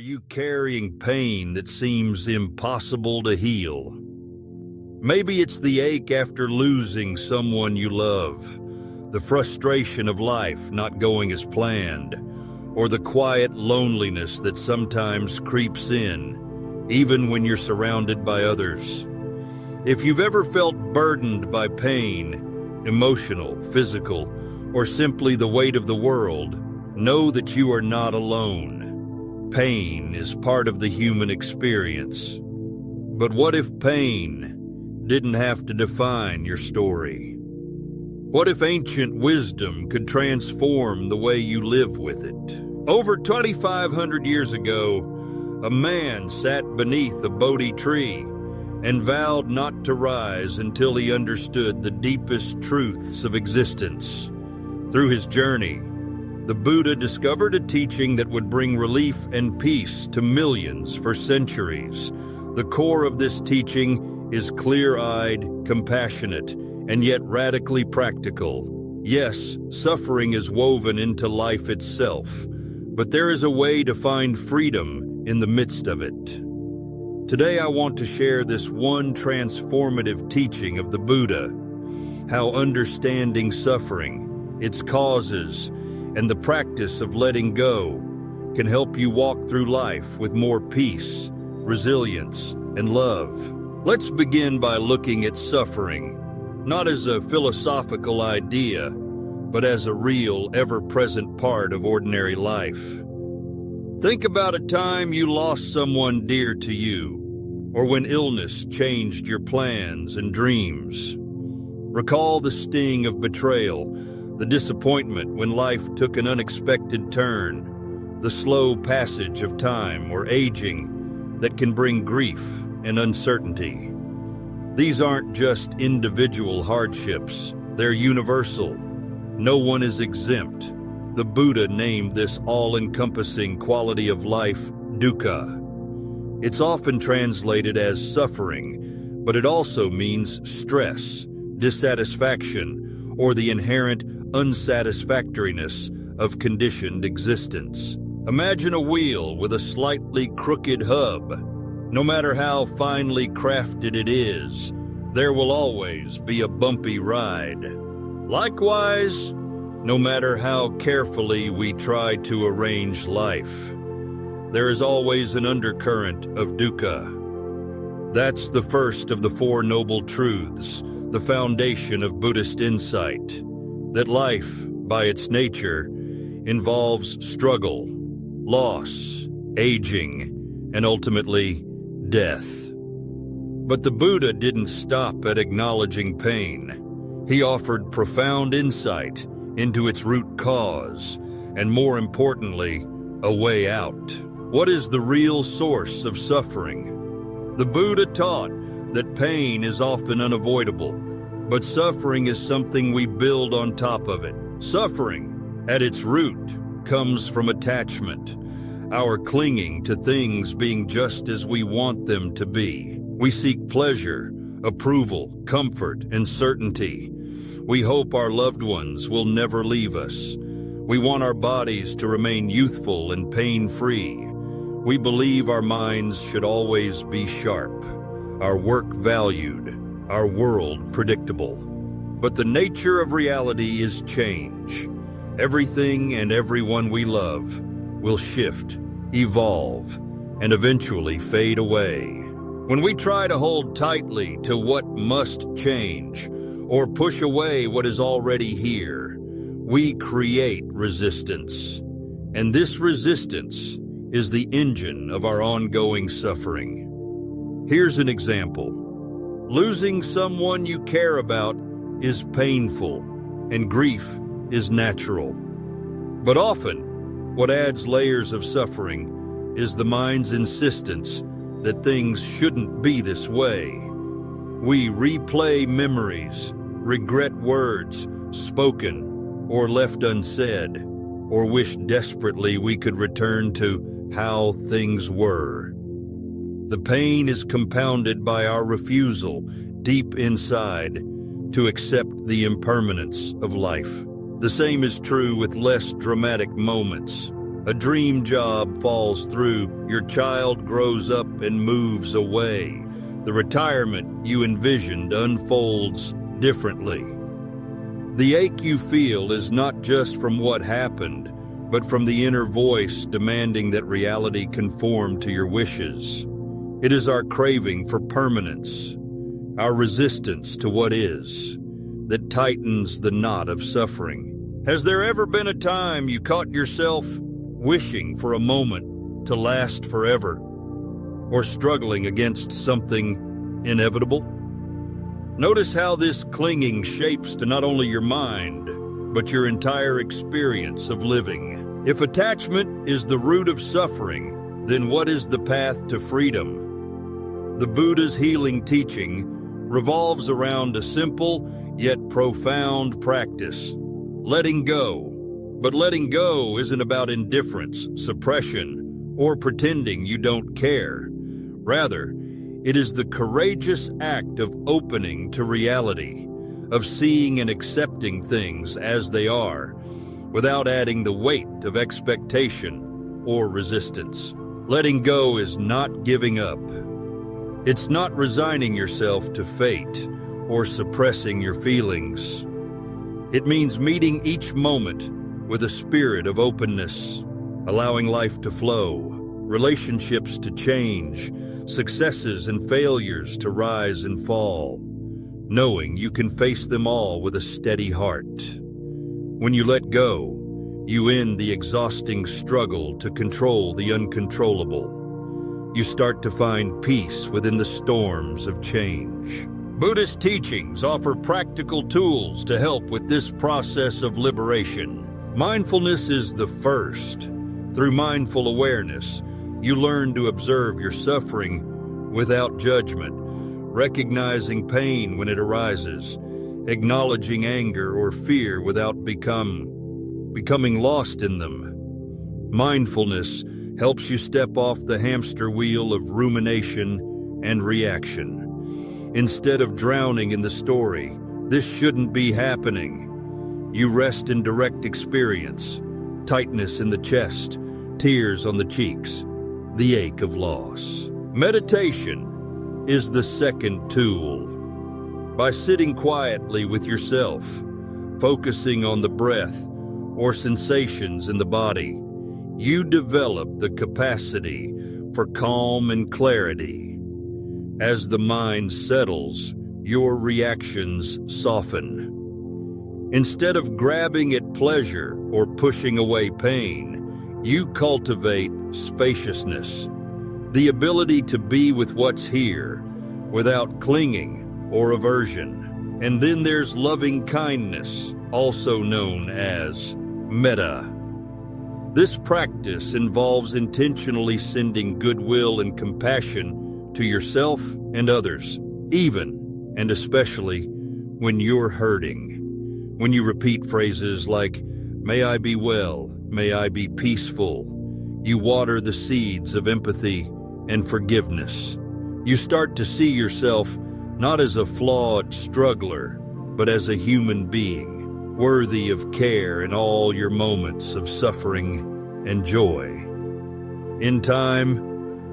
you carrying pain that seems impossible to heal? Maybe it's the ache after losing someone you love, the frustration of life not going as planned, or the quiet loneliness that sometimes creeps in, even when you're surrounded by others. If you've ever felt burdened by pain, emotional, physical, or simply the weight of the world, know that you are not alone. Pain is part of the human experience. But what if pain didn't have to define your story? What if ancient wisdom could transform the way you live with it? Over 2,500 years ago, a man sat beneath a Bodhi tree and vowed not to rise until he understood the deepest truths of existence. Through his journey, the Buddha discovered a teaching that would bring relief and peace to millions for centuries. The core of this teaching is clear-eyed, compassionate, and yet radically practical. Yes, suffering is woven into life itself, but there is a way to find freedom in the midst of it. Today I want to share this one transformative teaching of the Buddha, how understanding suffering, its causes, and the practice of letting go can help you walk through life with more peace, resilience, and love. Let's begin by looking at suffering, not as a philosophical idea, but as a real, ever-present part of ordinary life. Think about a time you lost someone dear to you, or when illness changed your plans and dreams. Recall the sting of betrayal, the disappointment when life took an unexpected turn, the slow passage of time or aging that can bring grief and uncertainty. These aren't just individual hardships, they're universal. No one is exempt. The Buddha named this all-encompassing quality of life dukkha. It's often translated as suffering, but it also means stress, dissatisfaction, or the inherent unsatisfactoriness of conditioned existence. Imagine a wheel with a slightly crooked hub. No matter how finely crafted it is, there will always be a bumpy ride. Likewise, no matter how carefully we try to arrange life, there is always an undercurrent of dukkha. That's the first of the Four Noble Truths, the foundation of Buddhist insight, that life, by its nature, involves struggle, loss, aging, and ultimately, death. But the Buddha didn't stop at acknowledging pain. He offered profound insight into its root cause, and more importantly, a way out. What is the real source of suffering? The Buddha taught that pain is often unavoidable, but suffering is something we build on top of it. Suffering, at its root, comes from attachment, our clinging to things being just as we want them to be. We seek pleasure, approval, comfort, and certainty. We hope our loved ones will never leave us. We want our bodies to remain youthful and pain-free. We believe our minds should always be sharp, our work valued, our world predictable. But the nature of reality is change. Everything and everyone we love will shift, evolve, and eventually fade away. When we try to hold tightly to what must change, or push away what is already here, we create resistance. And this resistance is the engine of our ongoing suffering. Here's an example. Losing someone you care about is painful, and grief is natural. But often, what adds layers of suffering is the mind's insistence that things shouldn't be this way. We replay memories, regret words spoken or left unsaid, or wish desperately we could return to how things were. The pain is compounded by our refusal, deep inside, to accept the impermanence of life. The same is true with less dramatic moments. A dream job falls through, your child grows up and moves away. The retirement you envisioned unfolds differently. The ache you feel is not just from what happened, but from the inner voice demanding that reality conform to your wishes. It is our craving for permanence, our resistance to what is, that tightens the knot of suffering. Has there ever been a time you caught yourself wishing for a moment to last forever, or struggling against something inevitable? Notice how this clinging shapes to not only your mind, but your entire experience of living. If attachment is the root of suffering, then what is the path to freedom? The Buddha's healing teaching revolves around a simple yet profound practice: letting go. But letting go isn't about indifference, suppression, or pretending you don't care. Rather, it is the courageous act of opening to reality, of seeing and accepting things as they are, without adding the weight of expectation or resistance. Letting go is not giving up. It's not resigning yourself to fate or suppressing your feelings. It means meeting each moment with a spirit of openness, allowing life to flow, relationships to change, successes and failures to rise and fall, knowing you can face them all with a steady heart. When you let go, you end the exhausting struggle to control the uncontrollable. You start to find peace within the storms of change. Buddhist teachings offer practical tools to help with this process of liberation. Mindfulness is the first. Through mindful awareness, you learn to observe your suffering without judgment, recognizing pain when it arises, acknowledging anger or fear without becoming lost in them. Mindfulness helps you step off the hamster wheel of rumination and reaction. Instead of drowning in the story, "This shouldn't be happening," you rest in direct experience, tightness in the chest, tears on the cheeks, the ache of loss. Meditation is the second tool. By sitting quietly with yourself, focusing on the breath or sensations in the body, you develop the capacity for calm and clarity. As the mind settles, your reactions soften. Instead of grabbing at pleasure or pushing away pain, you cultivate spaciousness, the ability to be with what's here without clinging or aversion. And then there's loving kindness, also known as metta. This practice involves intentionally sending goodwill and compassion to yourself and others, even and especially when you're hurting. When you repeat phrases like, "May I be well, may I be peaceful," you water the seeds of empathy and forgiveness. You start to see yourself not as a flawed struggler, but as a human being, worthy of care in all your moments of suffering and joy. In time,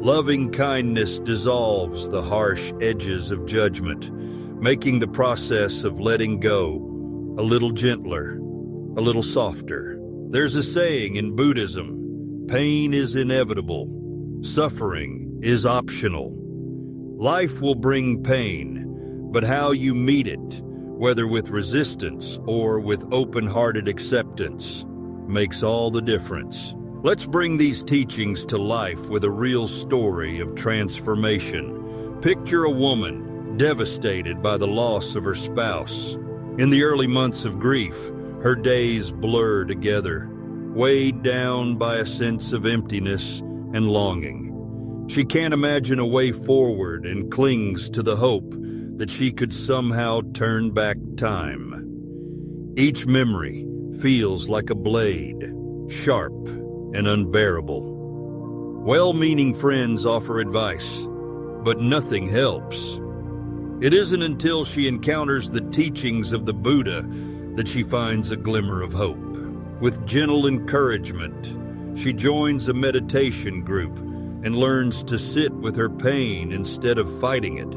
loving kindness dissolves the harsh edges of judgment, making the process of letting go a little gentler, a little softer. There's a saying in Buddhism, pain is inevitable, suffering is optional. Life will bring pain, but how you meet it, whether with resistance or with open-hearted acceptance, makes all the difference. Let's bring these teachings to life with a real story of transformation. Picture a woman devastated by the loss of her spouse. In the early months of grief, her days blur together, weighed down by a sense of emptiness and longing. She can't imagine a way forward and clings to the hope that she could somehow turn back time. Each memory feels like a blade, sharp and unbearable. Well-meaning friends offer advice, but nothing helps. It isn't until she encounters the teachings of the Buddha that she finds a glimmer of hope. With gentle encouragement, She joins a meditation group and learns to sit with her pain instead of fighting it.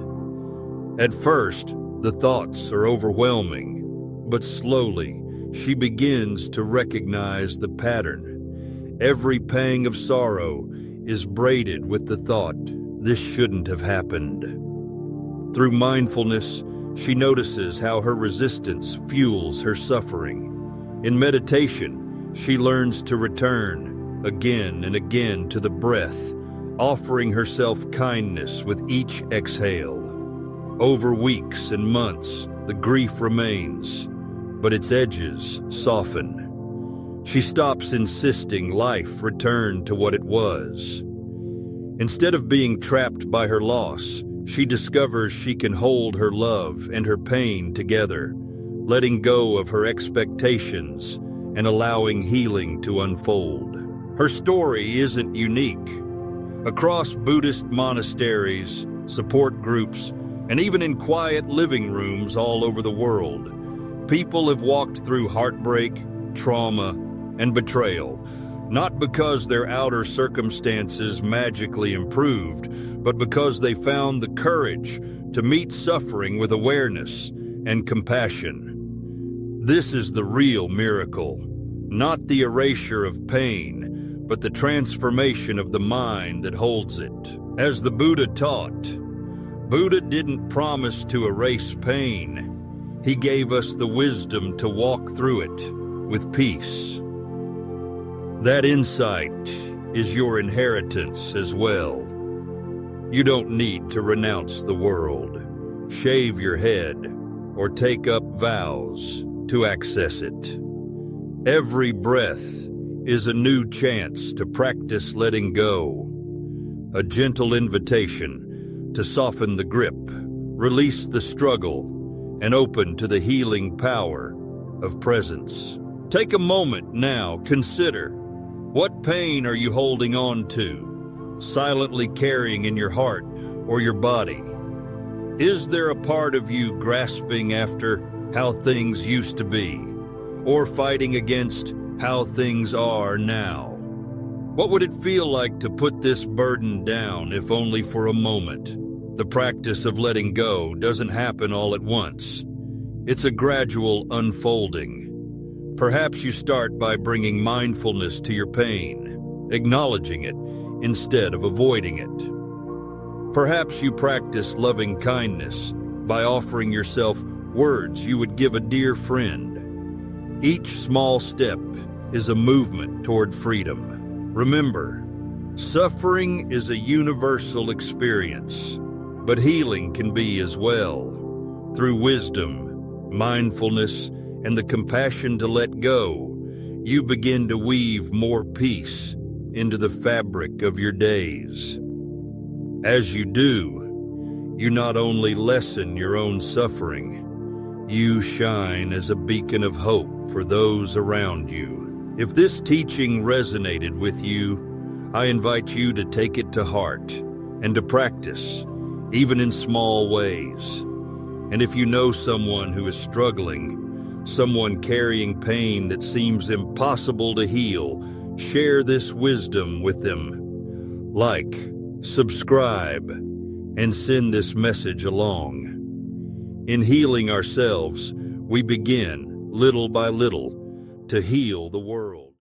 At first, the thoughts are overwhelming, but slowly, she begins to recognize the pattern. Every pang of sorrow is braided with the thought, "This shouldn't have happened." Through mindfulness, she notices how her resistance fuels her suffering. In meditation, she learns to return again and again to the breath, offering herself kindness with each exhale. Over weeks and months, the grief remains, but its edges soften. She stops insisting life return to what it was. Instead of being trapped by her loss, she discovers she can hold her love and her pain together, letting go of her expectations and allowing healing to unfold. Her story isn't unique. Across Buddhist monasteries, support groups, and even in quiet living rooms all over the world, people have walked through heartbreak, trauma, and betrayal, not because their outer circumstances magically improved, but because they found the courage to meet suffering with awareness and compassion. This is the real miracle, not the erasure of pain, but the transformation of the mind that holds it. As the Buddha taught, Buddha didn't promise to erase pain. He gave us the wisdom to walk through it with peace. That insight is your inheritance as well. You don't need to renounce the world, shave your head, or take up vows to access it. Every breath is a new chance to practice letting go, a gentle invitation to soften the grip, release the struggle, and open to the healing power of presence. Take a moment now, consider, what pain are you holding on to, silently carrying in your heart or your body? Is there a part of you grasping after how things used to be, or fighting against how things are now? What would it feel like to put this burden down, if only for a moment? The practice of letting go doesn't happen all at once. It's a gradual unfolding. Perhaps you start by bringing mindfulness to your pain, acknowledging it instead of avoiding it. Perhaps you practice loving kindness by offering yourself words you would give a dear friend. Each small step is a movement toward freedom. Remember, suffering is a universal experience, but healing can be as well. Through wisdom, mindfulness, and the compassion to let go, you begin to weave more peace into the fabric of your days. As you do, you not only lessen your own suffering, you shine as a beacon of hope for those around you. If this teaching resonated with you, I invite you to take it to heart and to practice, even in small ways. And if you know someone who is struggling, someone carrying pain that seems impossible to heal, share this wisdom with them. Like, subscribe, and send this message along. In healing ourselves, we begin, little by little, to heal the world.